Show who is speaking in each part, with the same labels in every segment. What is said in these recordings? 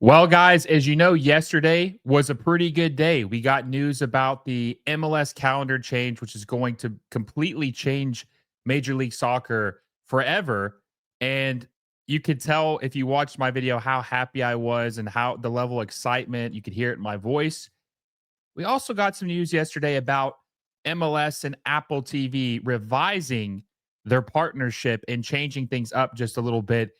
Speaker 1: Well, guys, as you know, yesterday was a pretty good day. We got news about the MLS calendar change, which is going to completely change Major League Soccer forever. And you could tell if you watched my video how happy I was and how the level of excitement, you could hear it in my voice. We also got some news yesterday about MLS and Apple TV revising their partnership and changing things up just a little bit.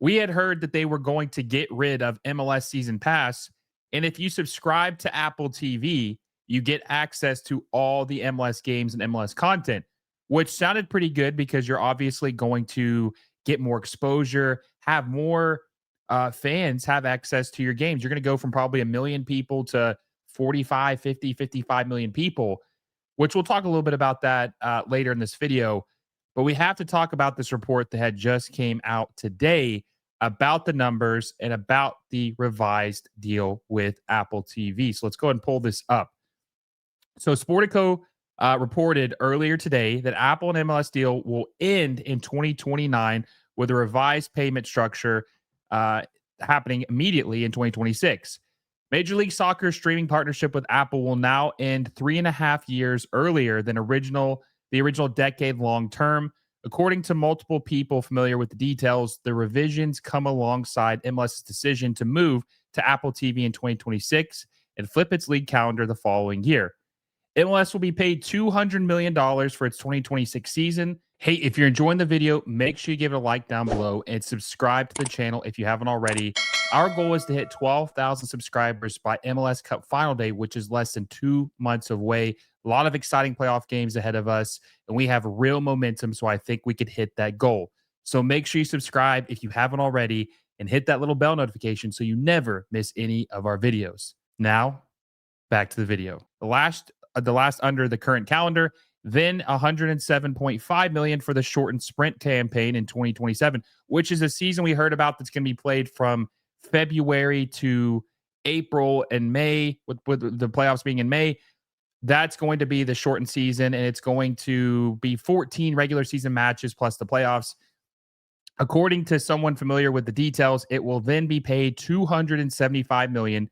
Speaker 1: We had heard that they were going to get rid of MLS Season Pass. And if you subscribe to Apple TV, you get access to all the MLS games and MLS content, which sounded pretty good because you're obviously going to get more exposure, have more fans have access to your games. You're going to go from probably a million people to 45, 50, 55 million people, which we'll talk a little bit about that later in this video. But we have to talk about this report that had just came out today about the numbers and about the revised deal with Apple TV. So let's go ahead and pull this up. So Sportico reported earlier today that Apple and MLS deal will end in 2029 with a revised payment structure happening immediately in 2026. Major League Soccer's streaming partnership with Apple will now end 3.5 years earlier than the original decade-long term. According to multiple people familiar with the details, the revisions come alongside MLS's decision to move to Apple TV in 2026 and flip its league calendar the following year. MLS will be paid $200 million for its 2026 season. Hey, if you're enjoying the video, make sure you give it a like down below and subscribe to the channel if you haven't already. Our goal is to hit 12,000 subscribers by MLS Cup Final Day, which is less than 2 months away. A lot of exciting playoff games ahead of us, and we have real momentum, so I think we could hit that goal. So make sure you subscribe if you haven't already and hit that little bell notification so you never miss any of our videos. Now, back to the video. The last under the current calendar, then 107.5 million for the shortened sprint campaign in 2027, which is a season we heard about that's going to be played from February to April and May, with the playoffs being in May. That's going to be the shortened season, and it's going to be 14 regular season matches plus the playoffs. According to someone familiar with the details, it will then be paid 275 million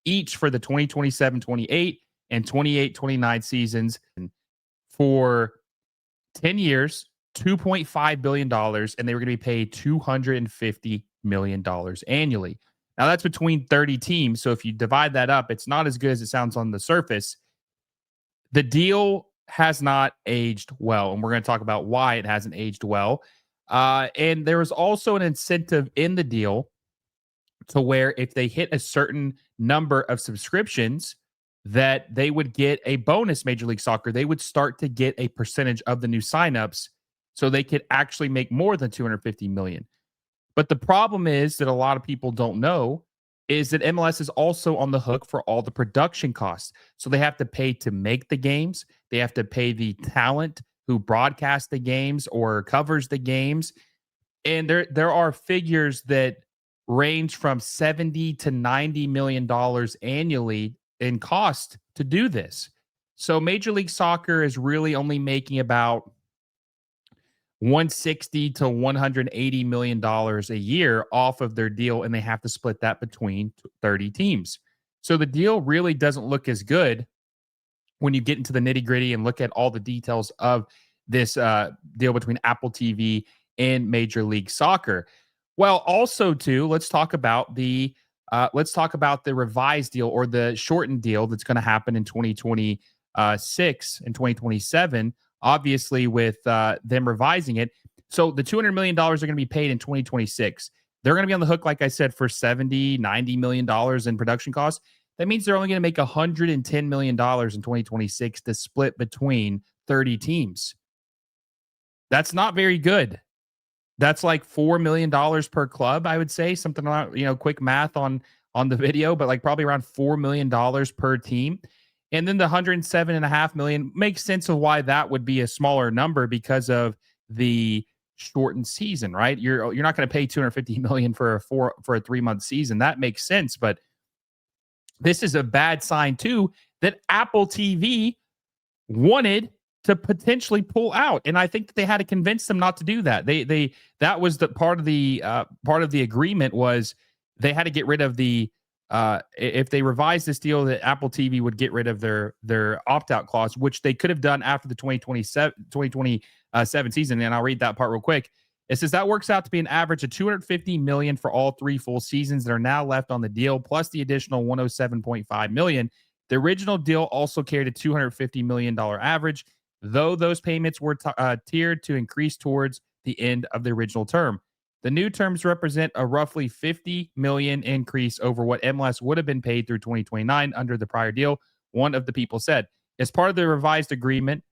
Speaker 1: each for the 2027-28 and 28-29 seasons for 10 years, $2.5 billion, and they were going to be paid $250 million annually. Now, that's between 30 teams, so if you divide that up, it's not as good as it sounds on the surface. The deal has not aged well, and we're going to talk about why it hasn't aged well. And there was also an incentive in the deal to where if they hit a certain number of subscriptions, that they would get a bonus. Major League Soccer, they would start to get a percentage of the new signups so they could actually make more than 250 million. But the problem is that a lot of people don't know is that MLS is also on the hook for all the production costs. So they have to pay to make the games. They have to pay the talent who broadcasts the games or covers the games. And there are figures that range from 70 to 90 million dollars annually in cost to do this. So Major League Soccer is really only making about 160 to 180 million dollars a year off of their deal, and they have to split that between 30 teams. So the deal really doesn't look as good when you get into the nitty-gritty and look at all the details of this deal between Apple TV and Major League Soccer. Well, also too, let's talk about the revised deal or the shortened deal that's going to happen in 2026 and 2027. Obviously, with them revising it, so the $200 million are going to be paid in 2026. They're going to be on the hook, like I said, for $70-90 million in production costs. That means they're only going to make $110 million in 2026 to split between 30 teams. That's not very good. That's like $4 million per club, I would say. Something around, quick math on the video, but like probably around $4 million per team. And then the 107.5 million makes sense of why that would be a smaller number because of the shortened season, right? You're not going to pay 250 million for a 3-month season. That makes sense, but this is a bad sign too that Apple TV wanted to potentially pull out, and I think that they had to convince them not to do that. That was the part of the agreement was they had to get rid of the if they revised this deal, that Apple TV would get rid of their opt out clause, which they could have done after the 2027 season. And I'll read that part real quick. It says that works out to be an average of 250 million for all 3 full seasons that are now left on the deal, plus the additional 107.5 million. The original deal also carried a $250 million average, though those payments were tiered to increase towards the end of the original term. The new terms represent a roughly 50 million increase over what MLS would have been paid through 2029 under the prior deal, one of the people said. As part of the revised agreement,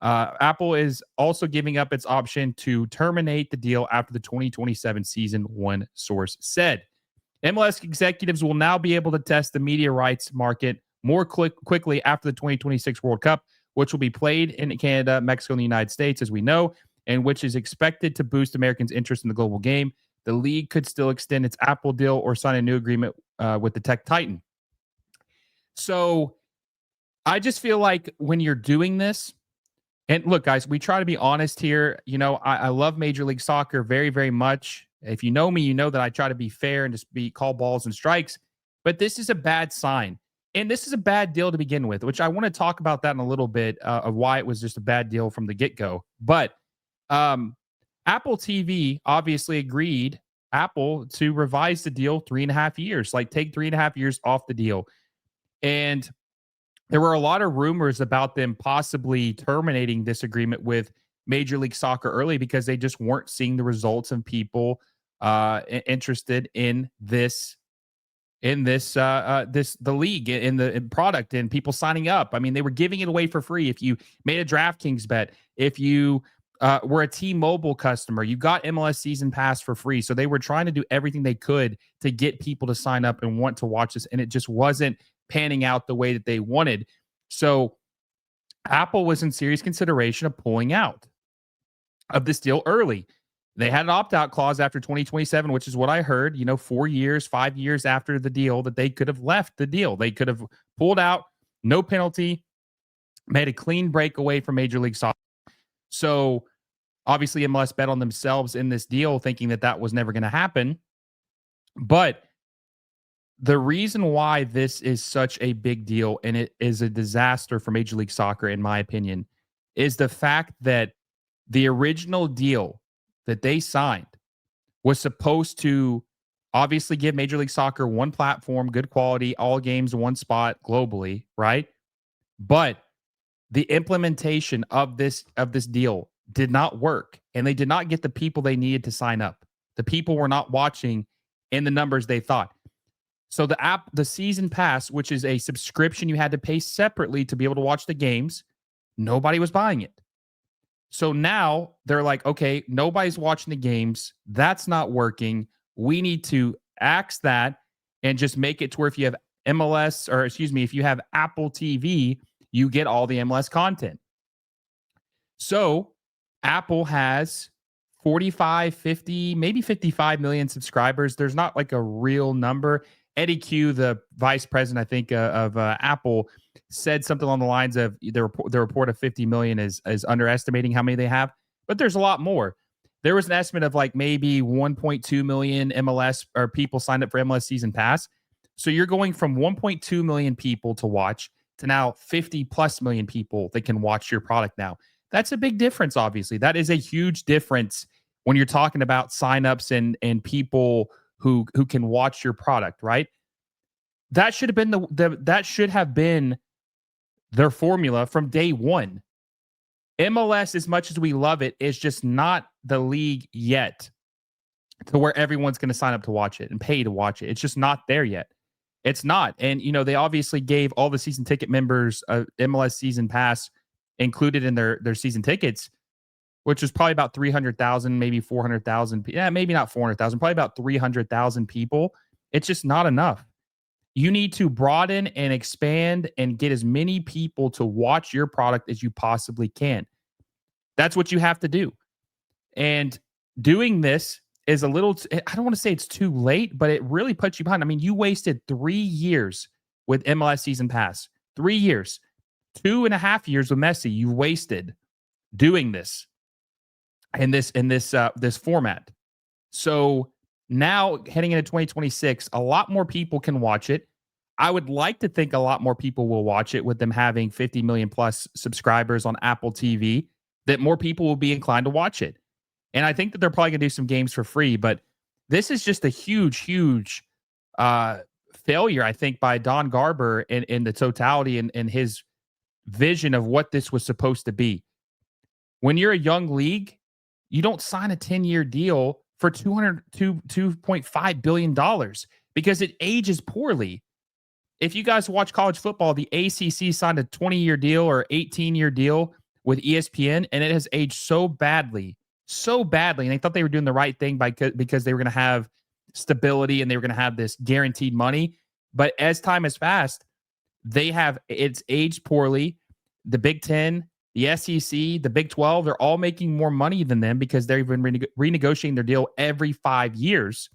Speaker 1: Apple is also giving up its option to terminate the deal after the 2027 season, one source said. MLS executives will now be able to test the media rights market more quickly after the 2026 World Cup, which will be played in Canada, Mexico, and the United States, as we know, and which is expected to boost Americans' interest in the global game. The league could still extend its Apple deal or sign a new agreement with the tech titan. So I just feel like when you're doing this, and look, guys, we try to be honest here. You know, I love Major League Soccer very, very much. If you know me, you know that I try to be fair and just call balls and strikes. But this is a bad sign. And this is a bad deal to begin with, which I want to talk about that in a little bit of why it was just a bad deal from the get-go. But Apple TV obviously agreed, Apple, to revise the deal 3.5 years, like take 3.5 years off the deal. And there were a lot of rumors about them possibly terminating this agreement with Major League Soccer early because they just weren't seeing the results of people interested in this the league, in the product, and people signing up. I mean, they were giving it away for free. If you made a DraftKings bet, if you were a T-Mobile customer, you got MLS season pass for free. So they were trying to do everything they could to get people to sign up and want to watch this, and it just wasn't panning out the way that they wanted. So Apple was in serious consideration of pulling out of this deal early. They had an opt-out clause after 2027, which is what I heard, 4 years, 5 years after the deal, that they could have left the deal. They could have pulled out, no penalty, made a clean break away from Major League Soccer. So obviously MLS bet on themselves in this deal, thinking that that was never going to happen. But the reason why this is such a big deal, and it is a disaster for Major League Soccer, in my opinion, is the fact that the original deal that they signed was supposed to obviously give Major League Soccer one platform, good quality, all games in one spot globally, right? But the implementation of this deal did not work, and they did not get the people they needed to sign up. The people were not watching in the numbers they thought. So the season pass, which is a subscription you had to pay separately to be able to watch the games, nobody was buying it. So now they're like, okay, nobody's watching the games. That's not working. We need to axe that and just make it to where if you have if you have Apple TV, you get all the MLS content. So Apple has 45, 50, maybe 55 million subscribers. There's not like a real number. Eddie Q, the vice president, I think, of Apple, said something along the lines of the report of 50 million is underestimating how many they have, but there's a lot more. There was an estimate of like maybe 1.2 million MLS or people signed up for MLS season pass. So you're going from 1.2 million people to watch to now 50 plus million people that can watch your product now. That's a big difference, obviously. That is a huge difference when you're talking about signups and people who can watch your product, right? That should have been that should have been their formula from day one. MLS, as much as we love it, is just not the league yet to where everyone's going to sign up to watch it and pay to watch it. It's just not there yet. It's not. And, they obviously gave all the season ticket members a MLS season pass included in their season tickets, which was probably about 300,000, maybe 400,000. Yeah, maybe not 400,000, probably about 300,000 people. It's just not enough. You need to broaden and expand and get as many people to watch your product as you possibly can. That's what you have to do. And doing this is I don't want to say it's too late, but it really puts you behind. I mean, you wasted 3 years with MLS season pass, 3 years, 2.5 years with Messi. You wasted doing this in this format. So now heading into 2026, a lot more people can watch it. I would like to think a lot more people will watch it with them having 50 million plus subscribers on Apple TV, that more people will be inclined to watch it. And I think that they're probably going to do some games for free, but this is just a huge, huge uh, failure, I think, by Don Garber in the totality and his vision of what this was supposed to be. When you're a young league, you don't sign a 10-year deal for $2.5 billion because it ages poorly. If you guys watch college football, the ACC signed a 20-year deal or 18-year deal with ESPN, and it has aged so badly, so badly. And they thought they were doing the right thing because they were going to have stability and they were going to have this guaranteed money. But as time has passed, it's aged poorly. The Big Ten, the SEC, the Big 12, they're all making more money than them because they've been renegotiating their deal every 5 years.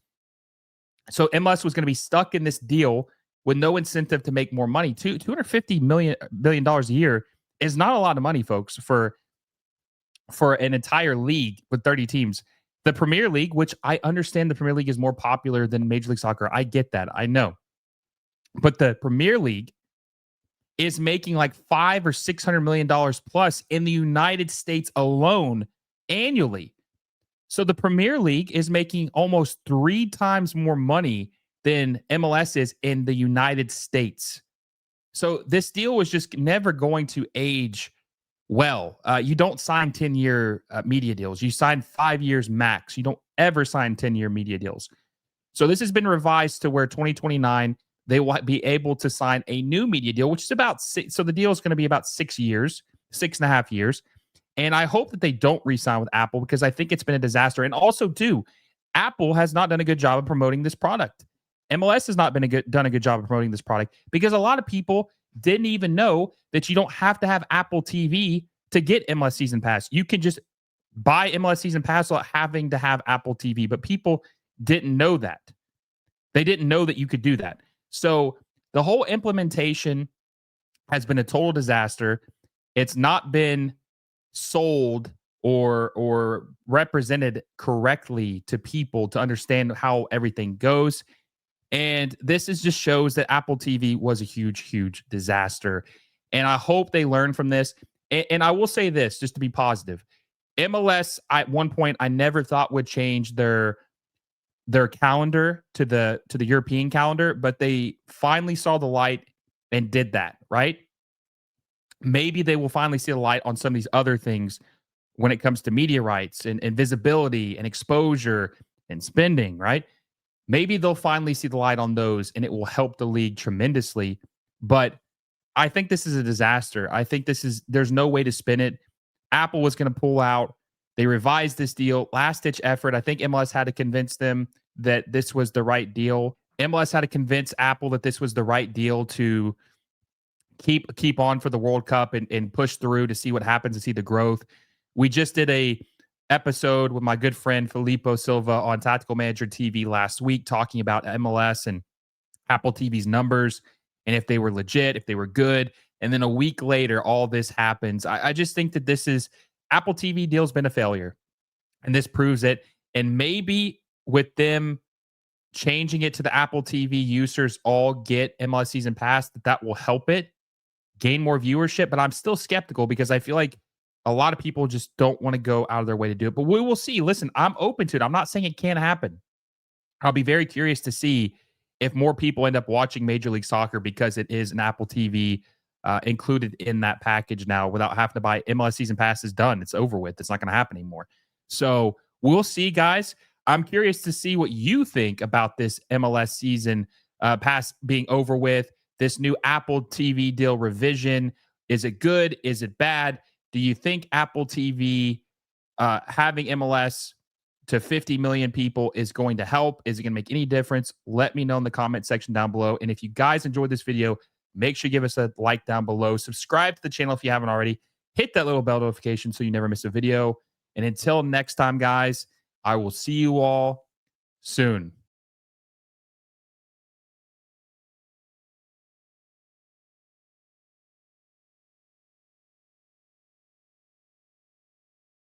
Speaker 1: So MLS was going to be stuck in this deal with no incentive to make more money. $250 billion a year is not a lot of money, folks, for an entire league with 30 teams. The Premier League, which I understand the Premier League is more popular than Major League Soccer. I get that. I know. But the Premier League is making like $500 or $600 million plus in the United States alone annually. So the Premier League is making almost 3 times more money than MLS is in the United States. So this deal was just never going to age well. You don't sign 10-year media deals. You sign 5 years max. You don't ever sign 10-year media deals. So this has been revised to where 2029, they will be able to sign a new media deal, which is about six. So the deal is going to be about 6 years, 6.5 years. And I hope that they don't re-sign with Apple because I think it's been a disaster. And also, too, Apple has not done a good job of promoting this product. MLS has not done a good job of promoting this product because a lot of people didn't even know that you don't have to have Apple TV to get MLS Season Pass. You can just buy MLS Season Pass without having to have Apple TV. But people didn't know that. They didn't know that you could do that. So the whole implementation has been a total disaster. It's not been sold or represented correctly to people to understand how everything goes. And this just shows that Apple TV was a huge, huge disaster. And I hope they learn from this. And I will say this, just to be positive. MLS, at one point, I never thought would change their calendar to the European calendar, but they finally saw the light and did that, right? Maybe they will finally see the light on some of these other things when it comes to media rights and visibility and exposure and spending, right? Maybe they'll finally see the light on those and it will help the league tremendously. But I think this is a disaster. I think there's no way to spin it. Apple was going to pull out. They revised this deal, last ditch effort. I think MLS had to convince them that this was the right deal. MLS had to convince Apple that this was the right deal to keep on for the World Cup and push through to see what happens and see the growth. We just did a episode with my good friend Filippo Silva on Tactical Manager TV last week talking about MLS and Apple TV's numbers and if they were legit, if they were good. And then a week later, all this happens. I just think that this is Apple TV deal's been a failure. And this proves it. And maybe with them changing it to the Apple TV users all get MLS Season Pass, that will help it gain more viewership. But I'm still skeptical because I feel like a lot of people just don't want to go out of their way to do it. But we will see. Listen, I'm open to it. I'm not saying it can't happen. I'll be very curious to see if more people end up watching Major League Soccer because it is an Apple TV included in that package now without having to buy MLS Season Pass. Is done. It's over with. It's not going to happen anymore. So we'll see, guys. I'm curious to see what you think about this MLS Season Pass being over with, this new Apple TV deal revision. Is it good? Is it bad? Do you think Apple TV having MLS to 50 million people is going to help? Is it going to make any difference? Let me know in the comment section down below. And if you guys enjoyed this video, make sure you give us a like down below. Subscribe to the channel if you haven't already. Hit that little bell notification so you never miss a video. And until next time, guys, I will see you all soon.